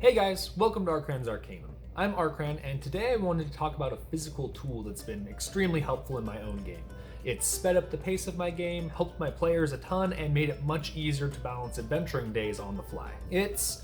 Hey guys, welcome to Arcran's Arcanum. I'm Arcran, and today I wanted to talk about a physical tool that's been extremely helpful in my own game. It's sped up the pace of my game, helped my players a ton, and made it much easier to balance adventuring days on the fly. It's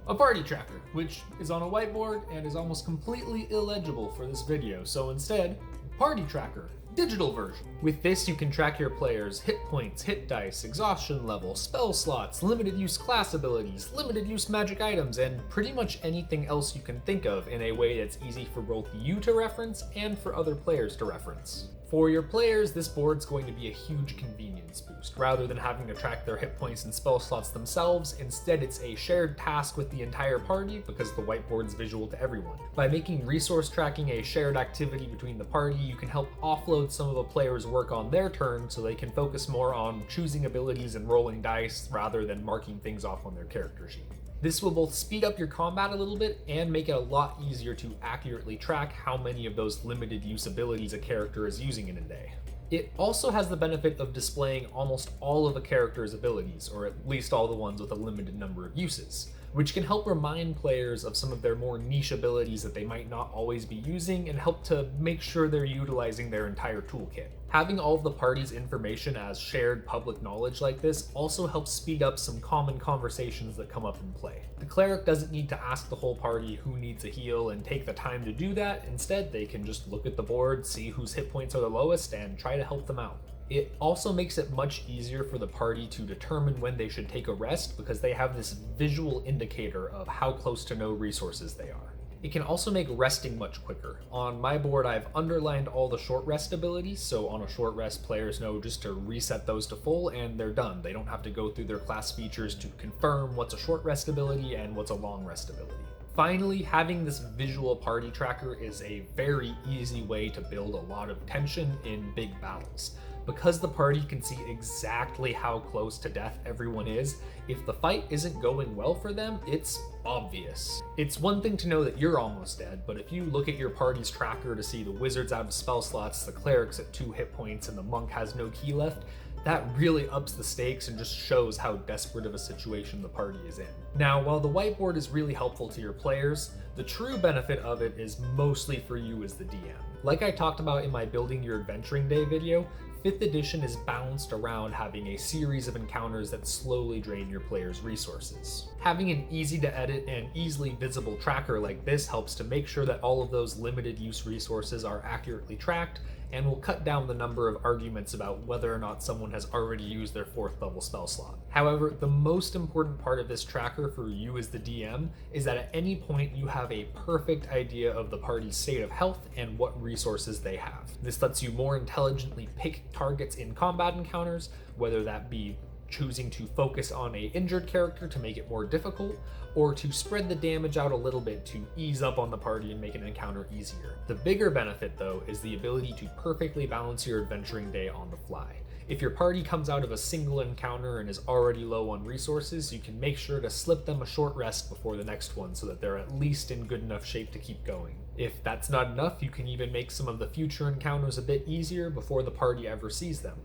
a party tracker, which is on a whiteboard and is almost completely illegible for this video, so instead, party tracker. Digital version. With this, you can track your players' hit points, hit dice, exhaustion level, spell slots, limited use class abilities, limited use magic items, and pretty much anything else you can think of in a way that's easy for both you to reference and for other players to reference. For your players, this board's going to be a huge convenience boost. Rather than having to track their hit points and spell slots themselves, instead it's a shared task with the entire party because the whiteboard's visual to everyone. By making resource tracking a shared activity between the party, you can help offload some of a player's work on their turn so they can focus more on choosing abilities and rolling dice rather than marking things off on their character sheet. This will both speed up your combat a little bit and make it a lot easier to accurately track how many of those limited use abilities a character is using in a day. It also has the benefit of displaying almost all of a character's abilities, or at least all the ones with a limited number of uses, which can help remind players of some of their more niche abilities that they might not always be using and help to make sure they're utilizing their entire toolkit. Having all of the party's information as shared public knowledge like this also helps speed up some common conversations that come up in play. The cleric doesn't need to ask the whole party who needs a heal and take the time to do that. Instead, they can just look at the board, see whose hit points are the lowest, and try to help them out. It also makes it much easier for the party to determine when they should take a rest because they have this visual indicator of how close to no resources they are. It can also make resting much quicker. On my board, I've underlined all the short rest abilities, so on a short rest, players know just to reset those to full and they're done. They don't have to go through their class features to confirm what's a short rest ability and what's a long rest ability. Finally, having this visual party tracker is a very easy way to build a lot of tension in big battles. Because the party can see exactly how close to death everyone is, if the fight isn't going well for them, it's obvious. It's one thing to know that you're almost dead, but if you look at your party's tracker to see the wizard's out of spell slots, the cleric's at 2 hit points, and the monk has no key left, that really ups the stakes and just shows how desperate of a situation the party is in. Now, while the whiteboard is really helpful to your players, the true benefit of it is mostly for you as the DM. Like I talked about in my Building Your Adventuring Day video, 5th edition is balanced around having a series of encounters that slowly drain your players' resources. Having an easy to edit and easily visible tracker like this helps to make sure that all of those limited use resources are accurately tracked and will cut down the number of arguments about whether or not someone has already used their 4th level spell slot. However, the most important part of this tracker for you as the DM is that at any point you have a perfect idea of the party's state of health and what resources they have. This lets you more intelligently pick targets in combat encounters, whether that be choosing to focus on an injured character to make it more difficult, or to spread the damage out a little bit to ease up on the party and make an encounter easier. The bigger benefit, though, is the ability to perfectly balance your adventuring day on the fly. If your party comes out of a single encounter and is already low on resources, you can make sure to slip them a short rest before the next one so that they're at least in good enough shape to keep going. If that's not enough, you can even make some of the future encounters a bit easier before the party ever sees them.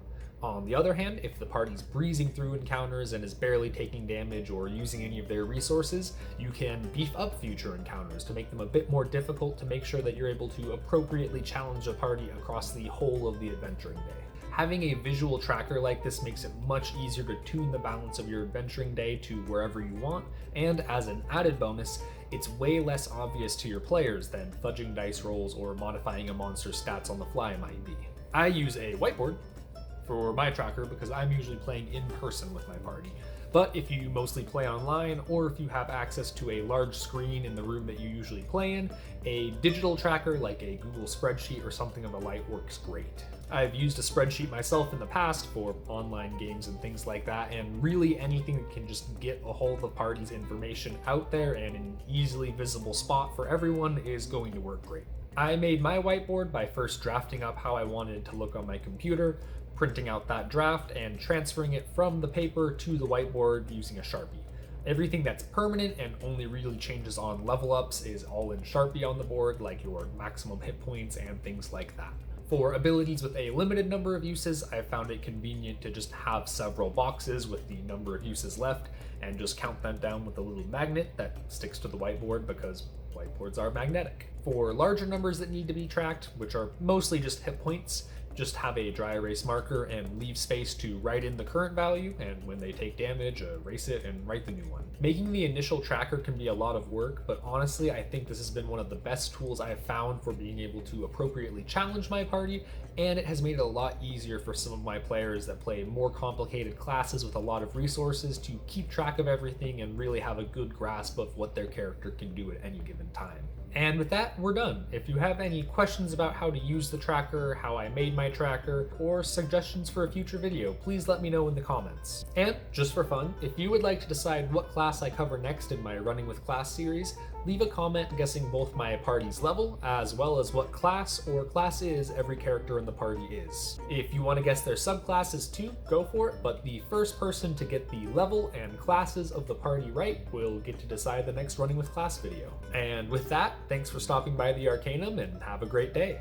On the other hand, if the party's breezing through encounters and is barely taking damage or using any of their resources, you can beef up future encounters to make them a bit more difficult to make sure that you're able to appropriately challenge a party across the whole of the adventuring day. Having a visual tracker like this makes it much easier to tune the balance of your adventuring day to wherever you want, and as an added bonus, it's way less obvious to your players than fudging dice rolls or modifying a monster's stats on the fly might be. I use a whiteboard for my tracker because I'm usually playing in person with my party. But if you mostly play online, or if you have access to a large screen in the room that you usually play in, a digital tracker like a Google spreadsheet or something of the like works great. I've used a spreadsheet myself in the past for online games and things like that, and really anything that can just get a hold of the party's information out there and in an easily visible spot for everyone is going to work great. I made my whiteboard by first drafting up how I wanted it to look on my computer, printing out that draft and transferring it from the paper to the whiteboard using a Sharpie. Everything that's permanent and only really changes on level ups is all in Sharpie on the board, like your maximum hit points and things like that. For abilities with a limited number of uses, I found it convenient to just have several boxes with the number of uses left and just count them down with a little magnet that sticks to the whiteboard because whiteboards are magnetic. For larger numbers that need to be tracked, which are mostly just hit points, just have a dry erase marker and leave space to write in the current value, and when they take damage, erase it and write the new one. Making the initial tracker can be a lot of work, but honestly I think this has been one of the best tools I have found for being able to appropriately challenge my party, and it has made it a lot easier for some of my players that play more complicated classes with a lot of resources to keep track of everything and really have a good grasp of what their character can do at any given time. And with that, we're done. If you have any questions about how to use the tracker, how I made my tracker, or suggestions for a future video, please let me know in the comments. And just for fun, if you would like to decide what class I cover next in my Running with Class series, leave a comment guessing both my party's level, as well as what class or classes every character in the party is. If you want to guess their subclasses too, go for it, but the first person to get the level and classes of the party right will get to decide the next Running with Class video. And with that, thanks for stopping by the Arcanum and have a great day.